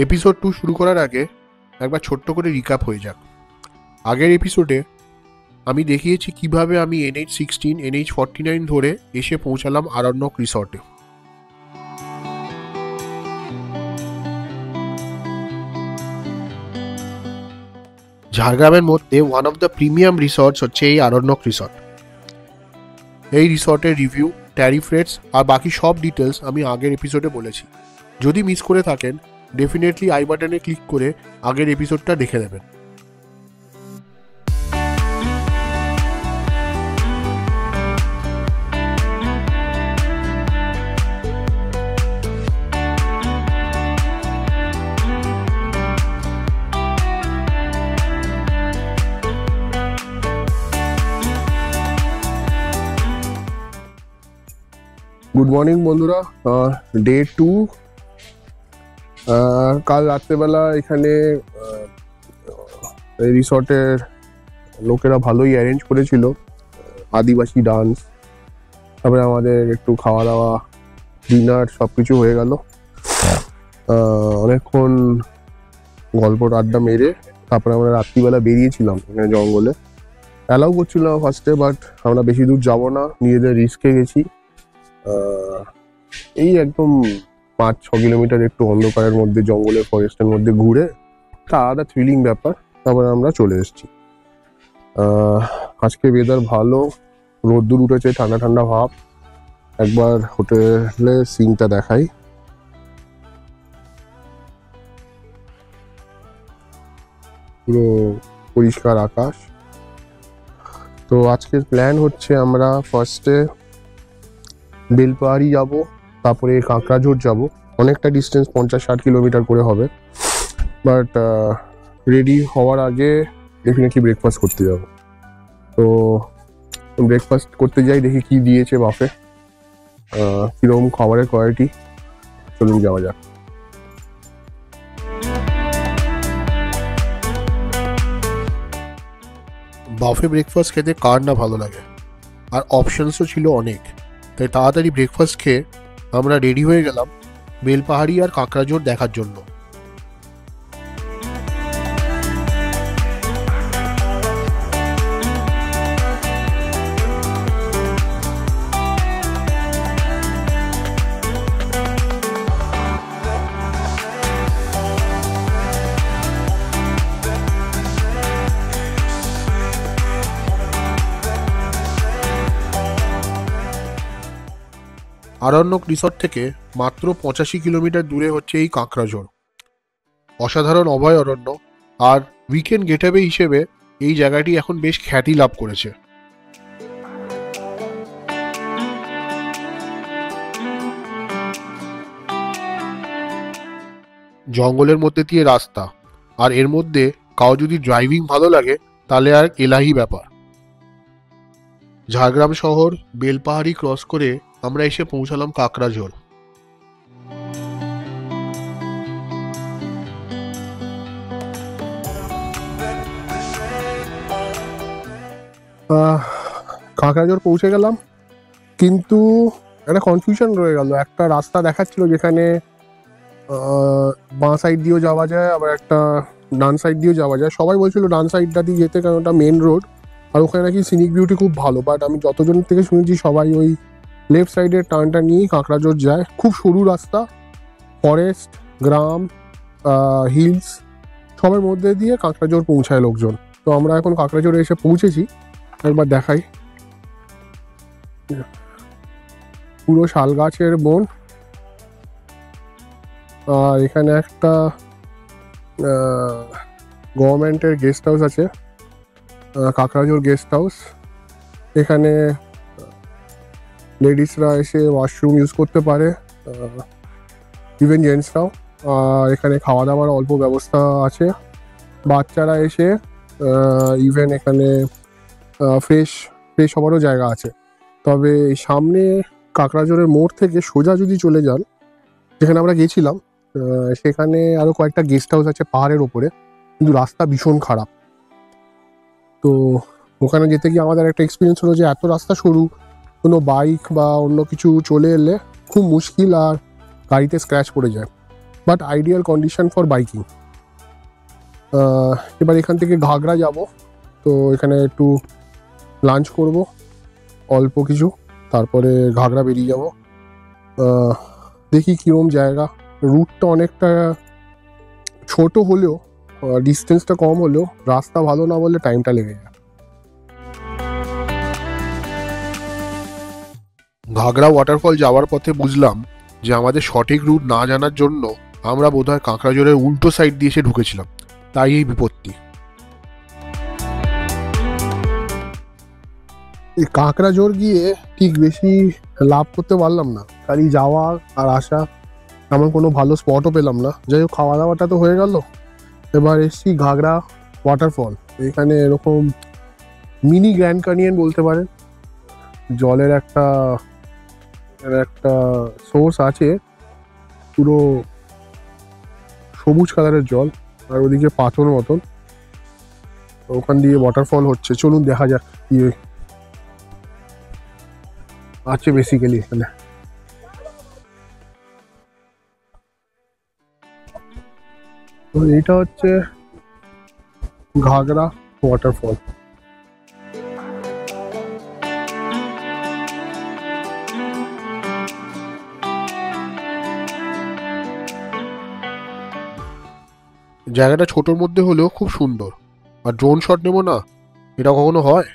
Episode 2 শুরু করার আগে একবার ছোট্ট করে রিক্যাপ হয়ে যাক। আগের এপিসোডে আমি দেখিয়েছি কিভাবে আমি NH16 NH49 ধরে এসে পৌঁছালাম আরণ্যক রিসর্টে। ঝাড়গ্রামের মধ্যে one of the premium resorts হচ্ছে এই আরণ্যক রিসর্ট। এই রিসর্টের রিভিউ, ট্যারিফ রেটস আর বাকি সব ডিটেলস আমি আগের এপিসোডে বলেছি। যদি মিস করে থাকেন ডেফিনেটলি আই বাটনে ক্লিক করে আগের এপিসোডটা দেখে নেবেন। গুড মর্নিং বন্ধুরা, ডে 2। কাল রাত্রেবেলা এখানে রিসর্টের লোকেরা ভালোই অ্যারেঞ্জ করেছিল, আদিবাসী ডান্স, তারপরে আমাদের একটু খাওয়া দাওয়া, ডিনার সব কিছু হয়ে গেল। অনেকক্ষণ গল্প আড্ডা মেরে তারপরে আমরা রাত্রিবেলা বেরিয়েছিলাম এখানে জঙ্গলে। অ্যালাউ করছিল না ফার্স্টে, বাট আমরা বেশি দূর যাবো না, নিজেদের রিস্কে গেছি। এই একদম 5-6 কিলোমিটার একটু অন্ধকারের মধ্যে জঙ্গলের ফরেস্টের মধ্যে ঘুরে একটা আলাদা থ্রিলিং ব্যাপার। তারপরে আমরা চলে এসেছি। আজকে ওয়েদার ভালো, রোদ্দুর উঠেছে, ঠান্ডা ঠান্ডা ভাব। একবার হোটেলের সিনটা দেখাই। পুরো পরিষ্কার আকাশ। তো আজকের প্ল্যান হচ্ছে আমরা ফার্স্টে বেলপাহাড়ি যাব, তারপরে কাঁকড়াঝোড় যাব। অনেকটা ডিস্টেন্স, 50-60 কিলোমিটার করে হবে। বাট রেডি হওয়ার আগে ডেফিনেটলি ব্রেকফাস্ট করতে যাব। তো ব্রেকফাস্ট করতে যাই, দেখি কি দিয়েছে বাফে, কীরকম খাবারের কোয়ালিটি। চলুন যাওয়া যাক। বাফে ব্রেকফাস্ট খেতে কার না ভালো লাগে, আর অপশনসও ছিল অনেক। তাই তাড়াতাড়ি ব্রেকফাস্ট খেয়ে আমরা রেডি হয়ে গেলাম বেলপাহাড়ি আর কাঁকড়াঝোড় দেখার জন্য। আরণ্যক রিসর্ট থেকে মাত্র 85 কিলোমিটার দূরে হচ্ছে এই কাঁকড়াঝোড়। অসাধারণ অভয়ারণ্য আর উইকেন্ড গেটওয়ে হিসেবে এই জায়গাটি এখন বেশ খ্যাতি লাভ করেছে। জঙ্গলের মধ্যে দিয়ে রাস্তা, আর এর মধ্যে কাউ যদি ড্রাইভিং ভালো লাগে তাহলে আর এলাহি ব্যাপার। ঝাড়গ্রাম শহর বেলপাহাড়ি ক্রস করে আমরা এসে পৌঁছালাম কাঁকড়াঝোড়। কাঁকড়াঝোড় পৌঁছে গেলাম, কিন্তু একটা কনফিউশন রয়ে গেল। একটা রাস্তা দেখাচ্ছিল যেখানে বাঁ সাইড দিয়েও যাওয়া যায়, আবার একটা ডান সাইড দিয়েও যাওয়া যায়। সবাই বলছিল ডান সাইডটা দিয়ে যেতে, কারণ ওটা মেন রোড আর ওখানে নাকি সিনিক বিউটি খুব ভালো। বাট আমি যতজন থেকে শুনেছি সবাই ওই লেফট সাইডের টার্নটা নিয়েই কাঁকড়াঝোড় যায়। খুব সরু রাস্তা, ফরেস্ট, গ্রাম, হিলস সবের মধ্যে দিয়ে কাঁকড়াঝোড় পৌঁছায় লোকজন। তো আমরা এখন কাঁকড়াঝোড়ে এসে পৌঁছেছি। একবার দেখাই, পুরো শাল গাছের বন। আর এখানে একটা গভর্নমেন্টের গেস্ট হাউস আছে, কাঁকড়াঝোড় গেস্ট হাউস। এখানে লেডিসরা এসে ওয়াশরুম ইউজ করতে পারে, ইভেন জেন্টসরাও। এখানে খাওয়া দাওয়ার অল্প ব্যবস্থা আছে। বাচ্চারা এসে ইভেন এখানে ফ্রেশ হওয়ারও জায়গা আছে। তবে সামনে কাঁকড়াঝোড়ের মোড় থেকে সোজা যদি চলে যান, যেখানে আমরা গেছিলাম, সেখানে আরও কয়েকটা গেস্ট হাউস আছে পাহাড়ের ওপরে, কিন্তু রাস্তা ভীষণ খারাপ। তো ওখানে যেতে গিয়ে আমাদের একটা এক্সপিরিয়েন্স হলো যে এত রাস্তা সরু, কোনো বাইক বা অন্য কিছু চলে এলে খুব মুশকিল, আর গাড়িতে স্ক্র্যাচ পড়ে যায়। But ideal condition for biking. এবার এখান থেকে ঘাগড়া যাব, তো এখানে একটু লাঞ্চ করব অল্প কিছু, তারপরে ঘাগড়া বেরিয়ে যাব। দেখি কীরকম জায়গা। রুটটা অনেকটা ছোট হলেও, ডিস্টেন্সটা কম হলেও, রাস্তা ভালো না বললে টাইমটা লেগে যায়। ঘাগড়া ওয়াটারফল যাওয়ার পথে বুঝলাম যে আমাদের সঠিক রুট না জানার জন্য আমরা বোধহয় কাঁকড়াঝোড়ের উল্টো সাইড দিয়ে এসে ঢুকেছিলাম, তাই এই বিপত্তি। এই কাঁকড়াঝোড় গিয়ে ঠিক বেশি লাভ করতে পারলাম না, খালি যাওয়া আর আসা, এমন কোনো ভালো স্পটও পেলাম না। যাই হোক, খাওয়া দাওয়াটা তো হয়ে গেল। এবার এসছি ঘাগড়া ওয়াটারফল। এখানে এরকম মিনি গ্র্যান্ড ক্যানিয়ন বলতে পারেন, জলের একটা সোর্স আছে, পুরো সবুজ কালারের জল, আর ওদিকে পাথর মতন, ওখান দিয়ে ওয়াটারফল হচ্ছে। চলুন দেখা যাক কি আছে বেসিক্যালি এখানে। তো এইটা হচ্ছে ঘাগড়া ওয়াটারফল। জায়গাটা ছোটোর মধ্যে হলেও খুব সুন্দর। আর ড্রোন শট নেবো না, এটা কখনো হয়?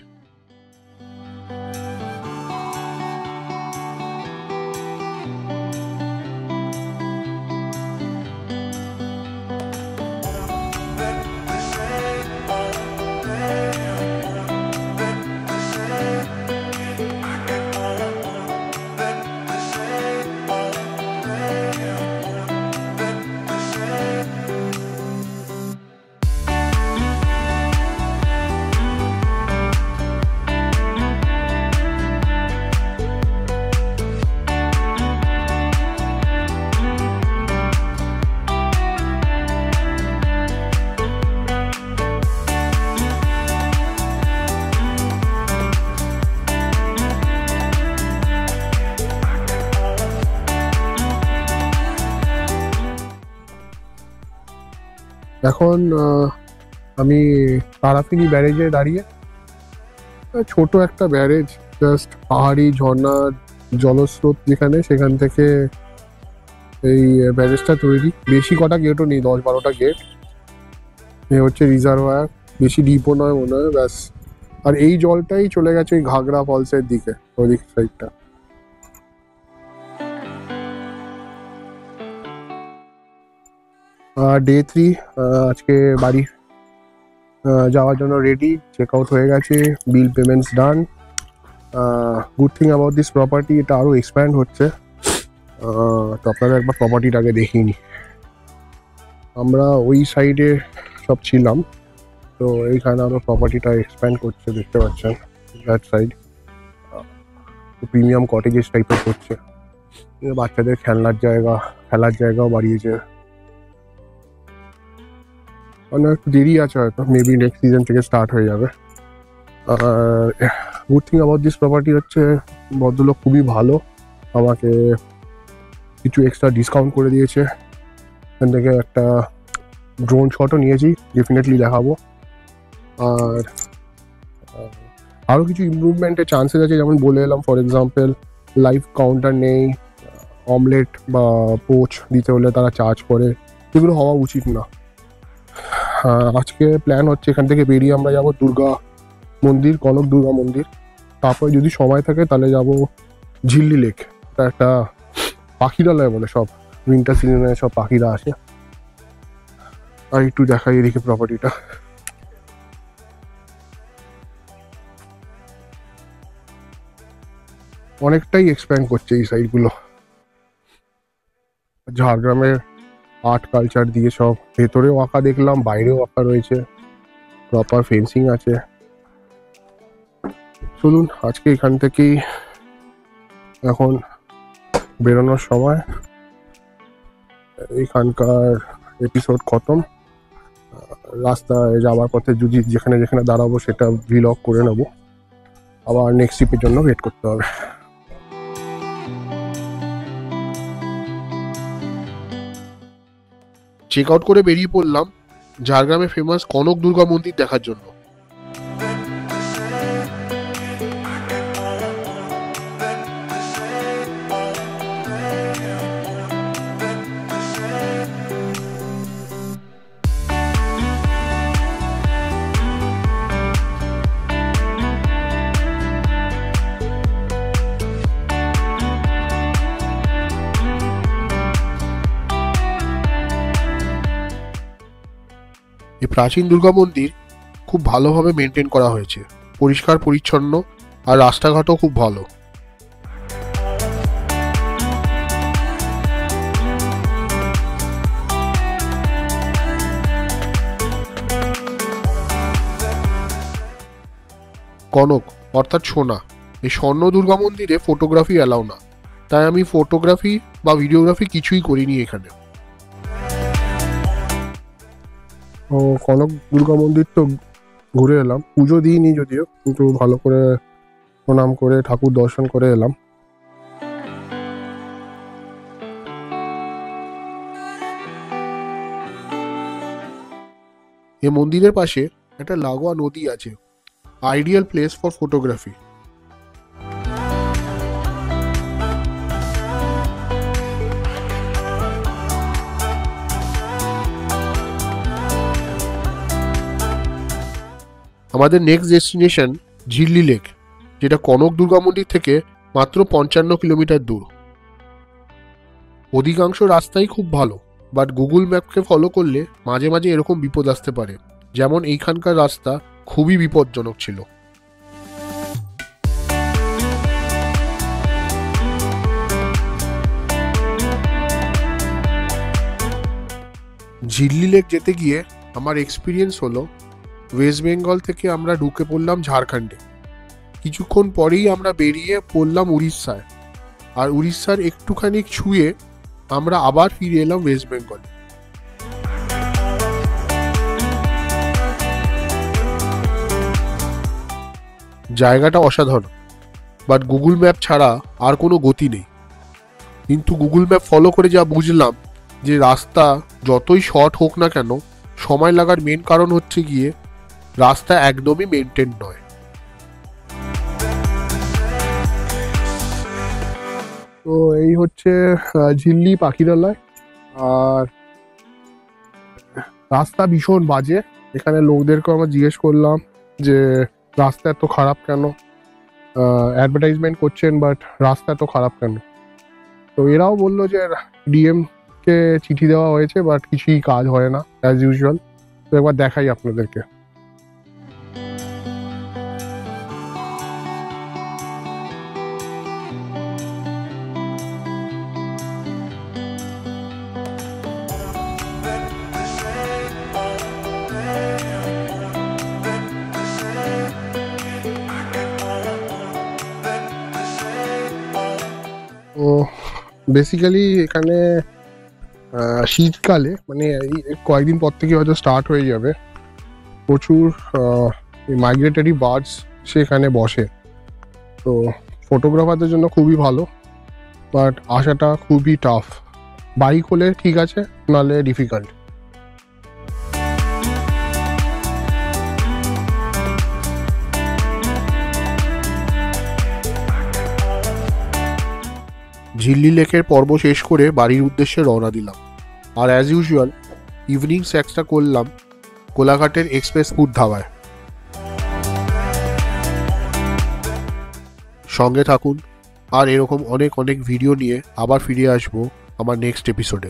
এখন আমি তারাপিনি ব্যারেজে দাঁড়িয়ে। ছোট একটা ব্যারেজ, জাস্ট পাহাড়ি ঝর্ণার জলস্রোত যেখানে, সেখান থেকে এই ব্যারেজটা তৈরি। বেশি কটা গেটও নেই, 10-12টা গেট। এ হচ্ছে রিজার্ভার, বেশি ডিপও নয় মনে হয়, ব্যাস। আর এই জলটাই চলে গেছে ওই ঘাগড়া ফলসের দিকে, ওই সাইডটা। ডে 3, আজকে বাড়ি যাওয়ার জন্য রেডি। চেক আউট হয়ে গেছে, bill payments done. Good thing about this property, এটা আরও এক্সপ্যান্ড হচ্ছে। তো আপনারা একবার প্রপার্টিটাকে দেখিনি। আমরা ওই সাইডে সব ছিলাম, তো এইখানে আরও প্রপার্টিটা এক্সপ্যান্ড করছে, দেখতে পাচ্ছেন দ্যাট সাইড। প্রিমিয়াম কটেজেস টাইপের করছে। বাচ্চাদের খেলার জায়গাও বাড়িয়েছে। অনেক দেরি আছে, হয়তো মেবি নেক্সট সিজন থেকে স্টার্ট হয়ে যাবে। আর good thing about this property হচ্ছে ভদ্রলোক খুবই ভালো, আমাকে কিছু এক্সট্রা ডিসকাউন্ট করে দিয়েছে। এখান থেকে একটা ড্রোন শটও নিয়েছি, ডেফিনেটলি দেখাবো। আর আরও কিছু ইমপ্রুভমেন্টের চান্সেস আছে, যেমন বলে এলাম, ফর এক্সাম্পল লাইভ কাউন্টার নেই, অমলেট বা পোচ দিতে হলে তারা চার্জ করে, এগুলো হওয়া উচিত না। আজকে প্ল্যান হচ্ছে এখান থেকে বেরিয়ে আমরা যাবো দুর্গা মন্দির, কনক দুর্গা মন্দির। তারপরে যদি সময় থাকে তাহলে যাব ঝিল্লি লেক। এটা একটা পাখিরালয় বলে, সব উইন্টার সিজনে সব পাখিরা আসে। আর একটু দেখাই এদিকে প্রপার্টিটা। অনেকটাই এক্সপ্যান্ড করছে এই সাইডগুলো। ঝাড়গ্রামের আর্ট কালচার দিয়ে সব, ভেতরেও আঁকা দেখলাম, বাইরেও আঁকা রয়েছে, প্রপার ফেন্সিং আছে। চলুন আজকে এখান থেকেই এখন বেরোনোর সময়। এখানকার এপিসোড খতম। রাস্তায় যাওয়ার পথে যদি যেখানে যেখানে দাঁড়াবো সেটা ভিলগ করে নেব, আবার নেক্সট ট্রিপের জন্য ওয়েট করতে হবে। চেক আউট করে বেরিয়ে পড়লাম ঝাড়গ্রামে ফেমাস কনক দুর্গা মন্দির দেখার জন্য। এই প্রাচীন দুর্গা মন্দির খুব ভালোভাবে মেনটেন করা হয়েছে, পরিষ্কার পরিচ্ছন্ন, আর রাস্তাঘাটও খুব ভালো। কনক অর্থাৎ সোনা, এই স্বর্ণ দুর্গা মন্দিরে ফটোগ্রাফি অ্যালাউ না, তাই আমি ফটোগ্রাফি বা ভিডিওগ্রাফি কিছুই করিনি এখানে। ও কনক দুর্গা মন্দির তো ঘুরে এলাম, পুজো দিইনি যদিও, কিন্তু ভালো করে প্রণাম করে ঠাকুর দর্শন করে এলাম। এই মন্দিরের পাশে একটা লাগোয়া নদী আছে, আইডিয়াল প্লেস ফর ফটোগ্রাফি। আমাদের নেক্সট ডেস্টিনেশন ঝিল্লি লেক, যেটা কনক দুর্গা মন্দির থেকে মাত্র 55 কিলোমিটার দূর। অধিকাংশ রাস্তাই খুব ভালো, বাট গুগল ম্যাপকে ফলো করলে মাঝে মাঝে এরকম বিপদ আসতে পারে, যেমন এইখানকার রাস্তা খুবই বিপজ্জনক ছিল। ঝিল্লি লেক যেতে গিয়ে আমার এক্সপিরিয়েন্স হলো, ওয়েস্ট বেঙ্গল থেকে আমরা ঢুকে পড়লাম ঝাড়খণ্ডে, কিছুক্ষণ পরেই আমরা বেরিয়ে পড়লাম উড়িষ্যায়, আর উড়িষ্যার একটুখানি ছুঁয়ে আমরা আবার ফিরে এলাম ওয়েস্ট বেঙ্গলে। জায়গাটা অসাধারণ, বাট গুগল ম্যাপ ছাড়া আর কোনো গতি নেই। কিন্তু গুগল ম্যাপ ফলো করে যা বুঝলাম, যে রাস্তা যতই শর্ট হোক না কেন, সময় লাগার মেন কারণ হচ্ছে গিয়ে রাস্তা একদমই মেনটেন নয়। তো এই হচ্ছে ঝিল্লি পাখিরালয়, আর রাস্তা ভীষণ বাজে। এখানে লোকদেরকে আমরা জিজ্ঞেস করলাম যে রাস্তা এত খারাপ কেন, অ্যাডভার্টাইজমেন্ট করছেন বাট রাস্তা এত খারাপ কেন। তো এরাও বললো যে ডিএম কে চিঠি দেওয়া হয়েছে, বাট কিছুই কাজ হয় না অ্যাজ ইউজুয়াল। তো একবার দেখাই আপনাদেরকে। তো বেসিক্যালি এখানে শীতকালে, মানে এই কয়েকদিন পর থেকে হয়তো স্টার্ট হয়ে যাবে, প্রচুর মাইগ্রেটরি বার্ডস সেখানে বসে। তো ফটোগ্রাফারদের জন্য খুবই ভালো, বাট আসাটা খুবই টাফ। বাইক হলে ঠিক আছে, নাহলে ডিফিকাল্ট। ঝিল্লি লেকের পর্ব শেষ করে বাড়ির উদ্দেশ্যে রওনা দিলাম, আর অ্যাজ ইউজুয়াল ইভিনিং স্ন্যাক্সটা করলাম কোলাঘাটের এক্সপ্রেস ফুড ধাবায়। সঙ্গে থাকুন, আর এরকম অনেক অনেক ভিডিও নিয়ে আবার ফিরে আসবো আমার নেক্সট এপিসোডে।